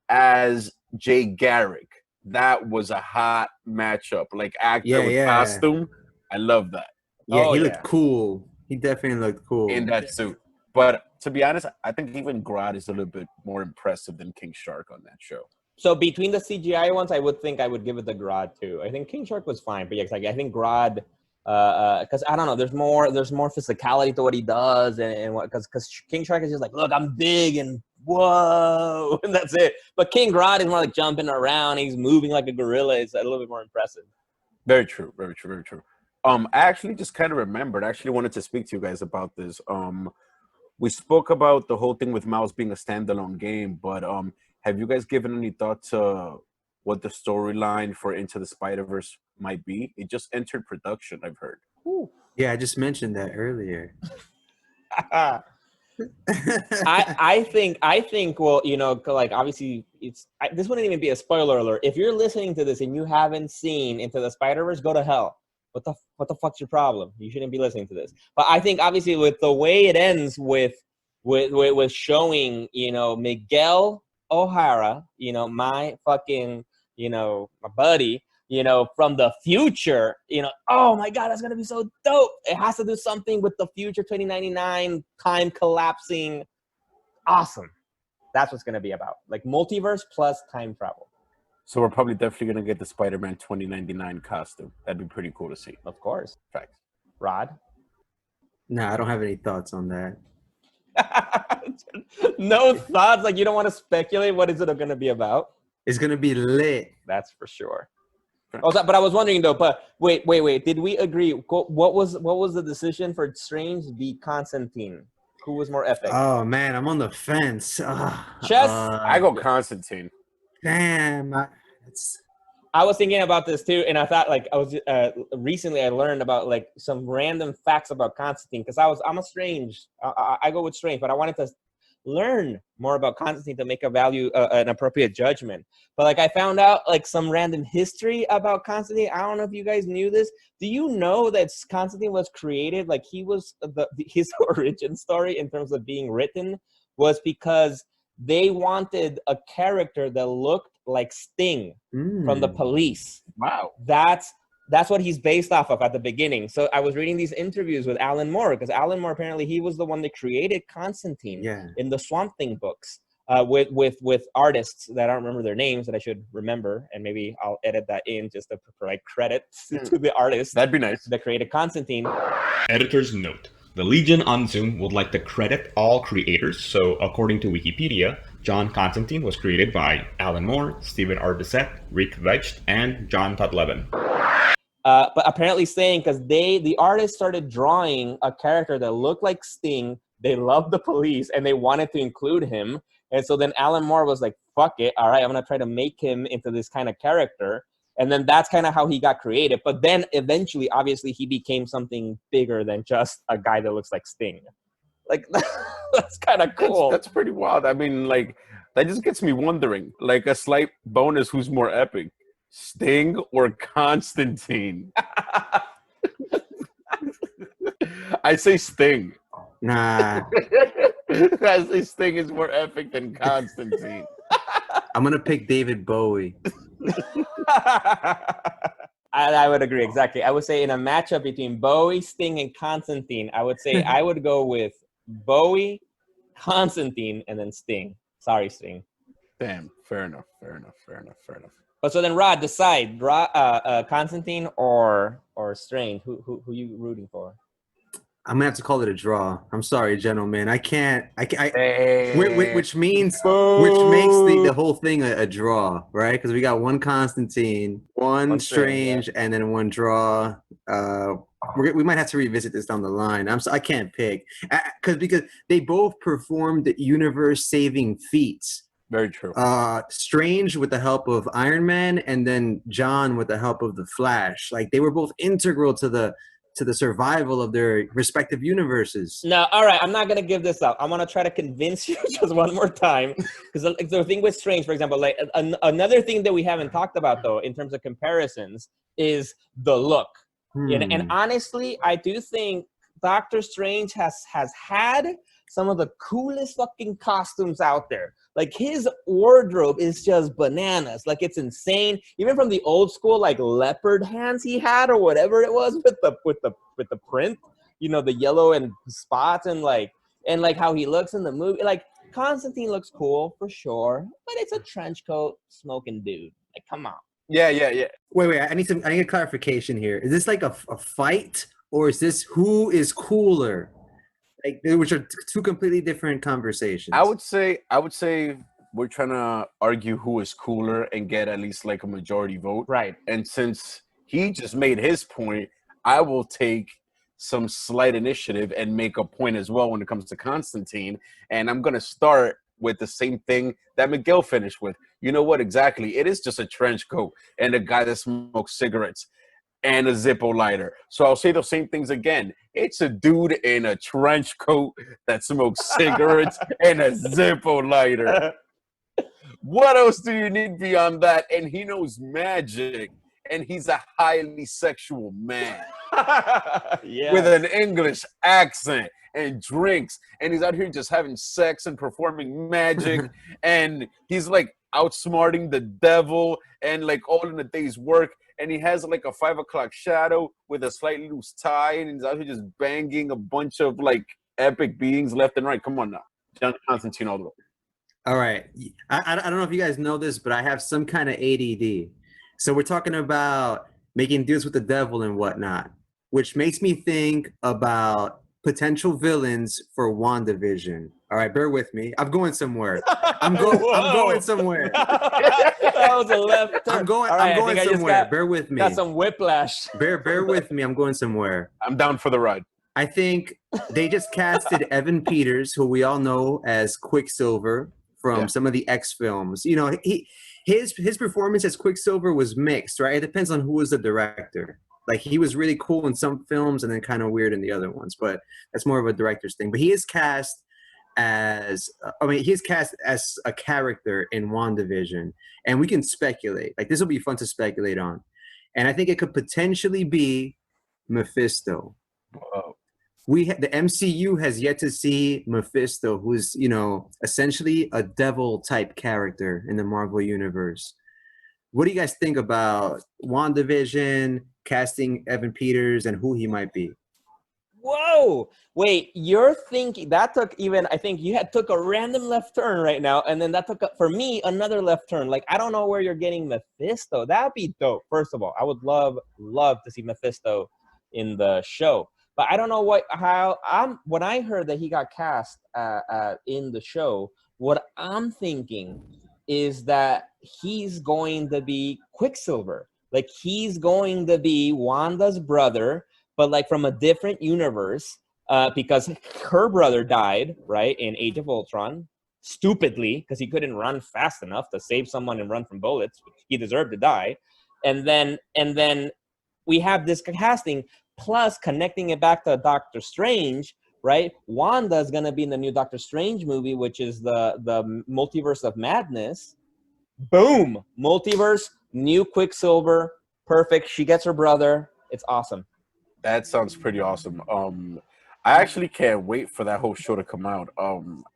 as Jay Garrick. That was a hot matchup. Like actor with costume. I love that.
Yeah, he looked cool. He definitely looked cool.
In that suit. But to be honest, I think even Grodd is a little bit more impressive than King Shark on that show.
So between the CGI ones, I would give it the Grodd too. I think King Shark was fine, but yeah, like I think Grodd, because I don't know, there's more physicality to what he does, and what because King Shark is just like, look, I'm big and whoa, and that's it. But King Grodd is more like jumping around, he's moving like a gorilla. It's a little bit more impressive.
Very true, very true, very true. I actually just kind of remembered. I actually wanted to speak to you guys about this. We spoke about the whole thing with Miles being a standalone game, but have you guys given any thought to what the storyline for Into the Spider-Verse might be? It just entered production, I've heard.
Ooh.
Yeah, I just mentioned that earlier.
I think well, like obviously this wouldn't even be a spoiler alert. If you're listening to this and you haven't seen Into the Spider-Verse, go to hell. What the fuck's your problem? You shouldn't be listening to this. But I think obviously with the way it ends with showing, Miguel O'Hara, my fucking, my buddy, from the future, oh my God, that's going to be so dope. It has to do something with the future 2099 time collapsing. Awesome. That's what's going to be about. Like multiverse plus time travel.
So we're probably definitely going to get the Spider-Man 2099 costume. That'd be pretty cool to see.
Of course.
Facts.
Rod?
No, I don't have any thoughts on that.
No thoughts? Like you don't want to speculate what is it going to be about?
It's going to be lit.
That's for sure. But I was wondering though, but wait. Did we agree? What was the decision for Strange v. Constantine? Who was more epic?
Oh man, I'm on the fence.
Chess?
I go Constantine.
Damn.
I was thinking about this too, and I thought like I was recently I learned about like some random facts about Constantine because I'm a Strange. I go with Strange, but I wanted to learn more about Constantine to make an appropriate judgment. But like I found out like some random history about Constantine. I don't know if you guys knew this. Do you know that Constantine was created like he was his origin story in terms of being written was because they wanted a character that looked like Sting from the Police.
Wow.
That's what he's based off of at the beginning. So I was reading these interviews with Alan Moore because Alan Moore apparently he was the one that created Constantine in the Swamp Thing books with artists that I don't remember their names that I should remember, and maybe I'll edit that in just to provide credit to the artists.
That'd be nice.
That created Constantine.
Editor's note. The Legion on Zoom would like to credit all creators. So, according to Wikipedia, John Constantine was created by Alan Moore, Stephen R. Bissett, Rick Veitch, and John Todd Levin.
But apparently saying, because the artist started drawing a character that looked like Sting. They loved the police and they wanted to include him. And so then Alan Moore was like, fuck it. All right, I'm going to try to make him into this kind of character. And then that's kind of how he got created. But then eventually, obviously, he became something bigger than just a guy that looks like Sting. Like, that's kind of cool.
That's pretty wild. I mean, like, that just gets me wondering. Like, a slight bonus, who's more epic, Sting or Constantine? I say Sting.
Nah,
I say Sting is more epic than Constantine.
I'm gonna pick David Bowie.
I would agree, exactly. I would say in a matchup between Bowie, Sting, and Constantine, I would say I would go with Bowie, Constantine, and then Sting. Sorry, Sting.
Damn, fair enough.
But so then, Rod, decide, Constantine or Strange. Who you rooting for?
I'm gonna have to call it a draw. I'm sorry, gentlemen. I can't.
Hey.
Which makes the whole thing a draw, right? Because we got one Constantine, one Strange,
yeah.
and then one draw. We might have to revisit this down the line. I can't pick because they both performed universe-saving feats.
Very true.
Strange with the help of Iron Man, and then John with the help of the Flash. Like they were both integral to the survival of their respective universes.
No, all right, I'm not going to give this up. I'm going to try to convince you just one more time. Because the thing with Strange, for example, like another thing that we haven't talked about, though, in terms of comparisons, is the look. And honestly, I do think Doctor Strange has had some of the coolest fucking costumes out there. Like his wardrobe is just bananas. Like it's insane. Even from the old school, like leopard hands he had or whatever it was with the print, you know, the yellow and spots and how he looks in the movie. Like Constantine looks cool for sure, but it's a trench coat smoking dude. Like, come on.
Yeah.
Wait. I need a clarification here. Is this like a fight, or is this who is cooler? Like, which are two completely different conversations.
I would say we're trying to argue who is cooler and get at least like a majority vote.
Right.
And since he just made his point, I will take some slight initiative and make a point as well when it comes to Constantine. And I'm going to start with the same thing that Miguel finished with. You know what? Exactly. It is just a trench coat and a guy that smokes cigarettes and a Zippo lighter. So I'll say those same things again. It's a dude in a trench coat that smokes cigarettes and a Zippo lighter. What else do you need beyond that? And he knows magic. And he's a highly sexual man.
Yeah.
With an English accent and drinks. And he's out here just having sex and performing magic. And he's like outsmarting the devil and like all in a day's work. And he has like a 5 o'clock shadow with a slightly loose tie, and he's out here just banging a bunch of like epic beings left and right. Come on now, John Constantine all the way.
All right, I don't know if you guys know this, but I have some kind of ADD. So we're talking about making deals with the devil and whatnot, which makes me think about potential villains for WandaVision. All right, bear with me. I'm going somewhere. I'm going somewhere.
That was a left turn.
I'm going somewhere. Bear with me.
Got some whiplash.
Bear with me. I'm going somewhere.
I'm down for the ride.
I think they just casted Evan Peters, who we all know as Quicksilver from some of the X films. You know, his performance as Quicksilver was mixed, right? It depends on who was the director. Like he was really cool in some films and then kind of weird in the other ones, but that's more of a director's thing. But he is cast as a character in WandaVision, and we can speculate. Like this will be fun to speculate on, and I think it could potentially be Mephisto.
Whoa.
The MCU has yet to see Mephisto, who's essentially a devil type character in the Marvel universe. What do you guys think about WandaVision, casting Evan Peters, and who he might be?
Whoa! Wait, you're thinking that I think you took a random left turn right now, and then that took for me another left turn. Like I don't know where you're getting Mephisto. That'd be dope. First of all, I would love to see Mephisto in the show. But I don't know when I heard that he got cast in the show, what I'm thinking is that he's going to be Quicksilver. Like, he's going to be Wanda's brother, but like from a different universe, because her brother died, right, in Age of Ultron, stupidly, because he couldn't run fast enough to save someone and run from bullets. He deserved to die. And then we have this casting, plus connecting it back to Doctor Strange, right? Wanda is going to be in the new Doctor Strange movie, which is the Multiverse of Madness. Boom! Multiverse, new Quicksilver, perfect. She gets her brother. It's awesome.
That sounds pretty awesome. I actually can't wait for that whole show to come out.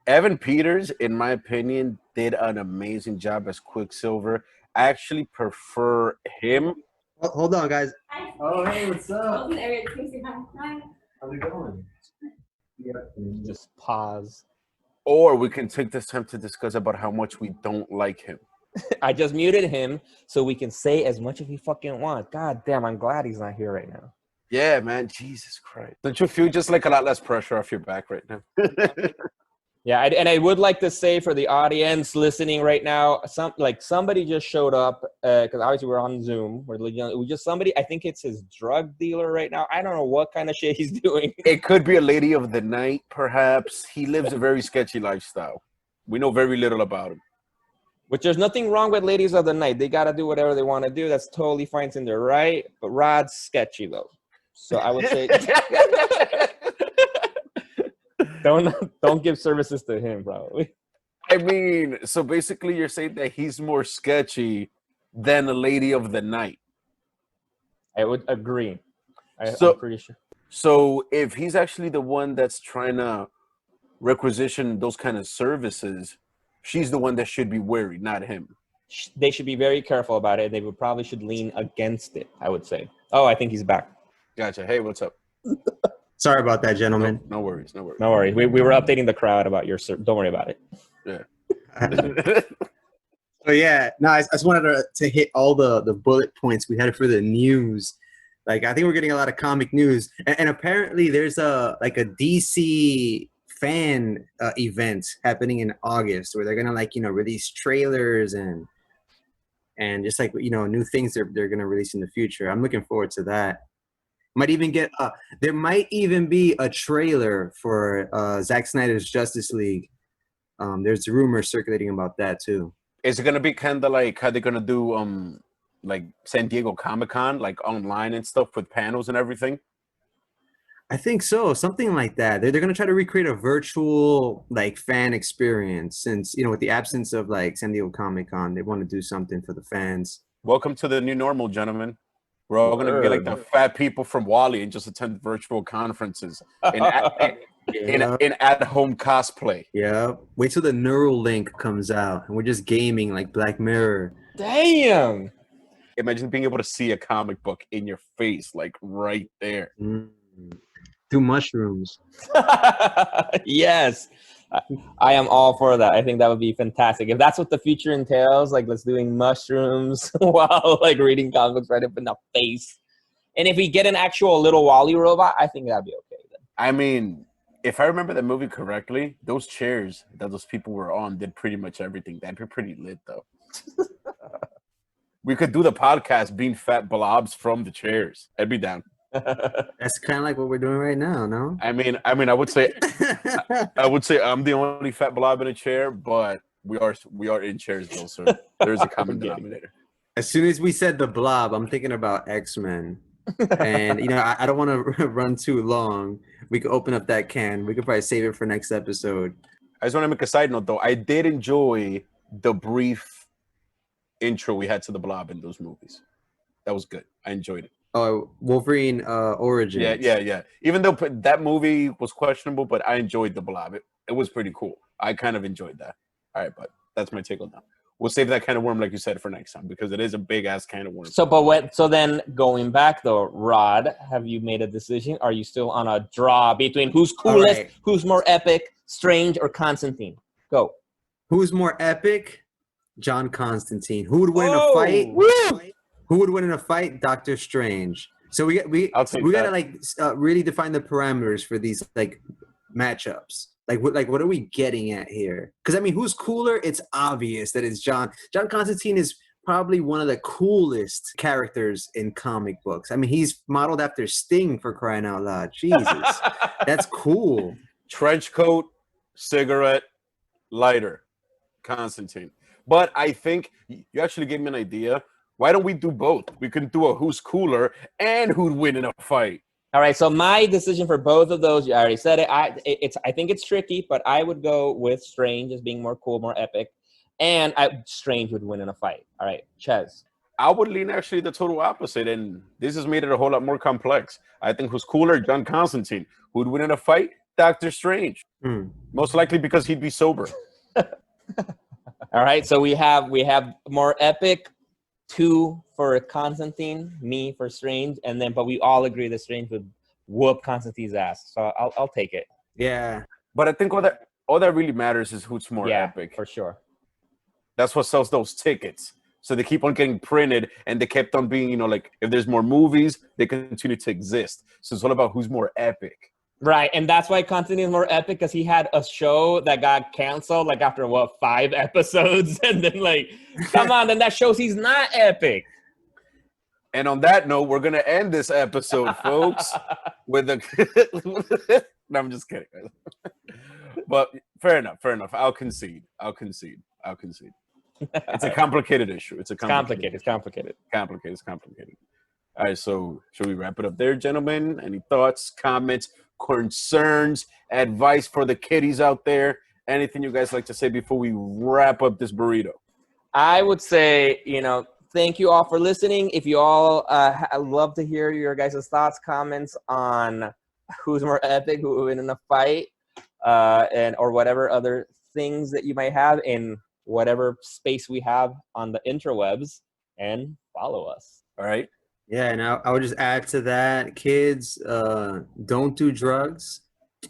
Evan Peters, in my opinion, did an amazing job as Quicksilver. I actually prefer him.
Oh, hold on, guys.
Oh, hey, what's up?
Hi.
How's it going?
Just pause.
Or we can take this time to discuss about how much we don't like him.
I just muted him so we can say as much as we fucking want. God damn, I'm glad he's not here right now.
Yeah, man. Jesus Christ. Don't you feel just like a lot less pressure off your back right now?
Yeah, and I would like to say for the audience listening right now, somebody just showed up because obviously we're on Zoom. We just somebody. I think it's his drug dealer right now. I don't know what kind of shit he's doing.
It could be a lady of the night, perhaps. He lives a very sketchy lifestyle. We know very little about him.
Which there's nothing wrong with ladies of the night. They gotta do whatever they want to do. That's totally fine in their right. But Rod's sketchy though, so I would say don't give services to him. Probably.
I mean, so basically, you're saying that he's more sketchy than a lady of the night.
I would agree. I'm pretty sure.
So if he's actually the one that's trying to requisition those kind of services, she's the one that should be worried, not him.
They should be very careful about it. They would probably should lean against it, I would say. Oh, I think he's back.
Gotcha. Hey, what's up?
Sorry about that, gentlemen.
No worries. No worries.
No worries. We were updating the crowd about your don't worry about it.
Yeah.
So yeah, no, I just wanted to hit all the bullet points we had for the news. Like, I think we're getting a lot of comic news, and apparently there's a DC fan event happening in August where they're gonna release trailers and just new things they're gonna release in the future. I'm looking forward to that. Might even get there might even be a trailer for Zack Snyder's Justice League. There's rumors circulating about that too.
Is it gonna be kind of like how they're gonna do like San Diego Comic-Con, like online and stuff with panels and everything?
I think so, something like that. They're gonna try to recreate a virtual fan experience, since with the absence of San Diego Comic-Con, they want to do something for the fans.
Welcome to the new normal, gentlemen. We're all gonna get like the fat people from Wally and just attend virtual conferences in at-home cosplay.
Yeah. Wait till the Neuralink comes out and we're just gaming like Black Mirror.
Damn.
Imagine being able to see a comic book in your face, like right there.
Do mushrooms.
Yes. I am all for that. I think that would be fantastic. If that's what the future entails, like let's doing mushrooms while reading comics right up in the face. And if we get an actual little Wally robot, I think that'd be okay then.
I mean, if I remember the movie correctly, those chairs that those people were on did pretty much everything. That'd be pretty lit though. We could do the podcast being fat blobs from the chairs. I'd be down.
That's kind of like what we're doing right now, no?
I mean, I would say I'm the only fat blob in a chair, but we are in chairs though, so there's a common denominator.
As soon as we said the blob, I'm thinking about X-Men. And I don't want to run too long. We could open up that can. We could probably save it for next episode.
I just want to make a side note though. I did enjoy the brief intro we had to the blob in those movies. That was good. I enjoyed it.
Oh, Wolverine Origins.
Yeah. Even though that movie was questionable, but I enjoyed the blob. It was pretty cool. I kind of enjoyed that. All right, but that's my take on that. We'll save that kind of worm, like you said, for next time because it is a big ass kind of worm.
So then going back though, Rod, have you made a decision? Are you still on a draw between who's coolest, who's more epic, Strange or Constantine? Go.
Who's more epic? John Constantine. Who would win in a fight?
Woo!
Who would win in a fight? Doctor Strange. So we
I'll take
gotta
that.
like really define the parameters for these like matchups. What are we getting at here? Because I mean, who's cooler? It's obvious that it's John. John Constantine is probably one of the coolest characters in comic books. I mean, he's modeled after Sting, for crying out loud. Jesus, that's cool.
Trench coat, cigarette, lighter, Constantine. But I think you actually gave me an idea. Why don't we do both? We can do a who's cooler and who'd win in a fight.
All right, so my decision for both of those, you already said it. I think it's tricky, but I would go with Strange as being more cool, more epic, and Strange would win in a fight. All right, Ches.
I would lean actually the total opposite, and this has made it a whole lot more complex. I think who's cooler, John Constantine. Who'd win in a fight? Doctor Strange. Most likely because he'd be sober.
All right, so we have more epic, 2 for Constantine, me for Strange, and then but we all agree that Strange would whoop Constantine's ass. So I'll take it.
Yeah.
But I think all that really matters is who's more epic.
For sure.
That's what sells those tickets. So they keep on getting printed, and they kept on being, like if there's more movies, they continue to exist. So it's all about who's more epic.
Right, and that's why Constantine is more epic, because he had a show that got canceled like after 5 episodes, and then come on, then that shows he's not epic.
And on that note, we're gonna end this episode, folks, with a. No, I'm just kidding. But fair enough. I'll concede. It's a complicated issue. It's complicated. All right, so should we wrap it up there, gentlemen? Any thoughts, comments, concerns, advice for the kiddies out there? Anything you guys like to say before we wrap up this burrito?
I would say, thank you all for listening. If you all, I'd love to hear your guys' thoughts, comments on who's more epic, who will win in a fight, or whatever other things that you might have in whatever space we have on the interwebs, and follow us.
All right.
Yeah, and I would just add to that, kids, don't do drugs,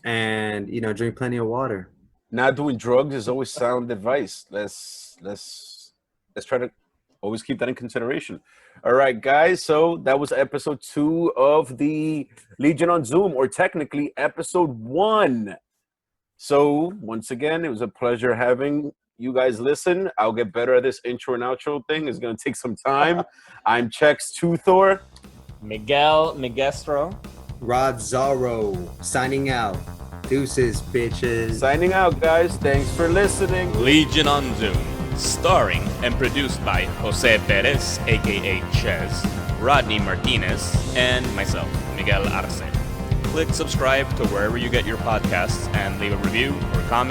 and drink plenty of water.
Not doing drugs is always sound advice. Let's try to always keep that in consideration. All right, guys. So that was episode 2 of the Legion on Zoom, or technically episode 1. So once again, it was a pleasure having you guys listen. I'll get better at this intro and outro thing. It's going to take some time. I'm Chex Tuthor.
Miguel Megestro.
Rod Zorro signing out. Deuces, bitches.
Signing out, guys. Thanks for listening.
Legion on Zoom, starring and produced by Jose Perez, aka Ches, Rodney Martinez, and myself, Miguel Arce. Click subscribe to wherever you get your podcasts and leave a review or comment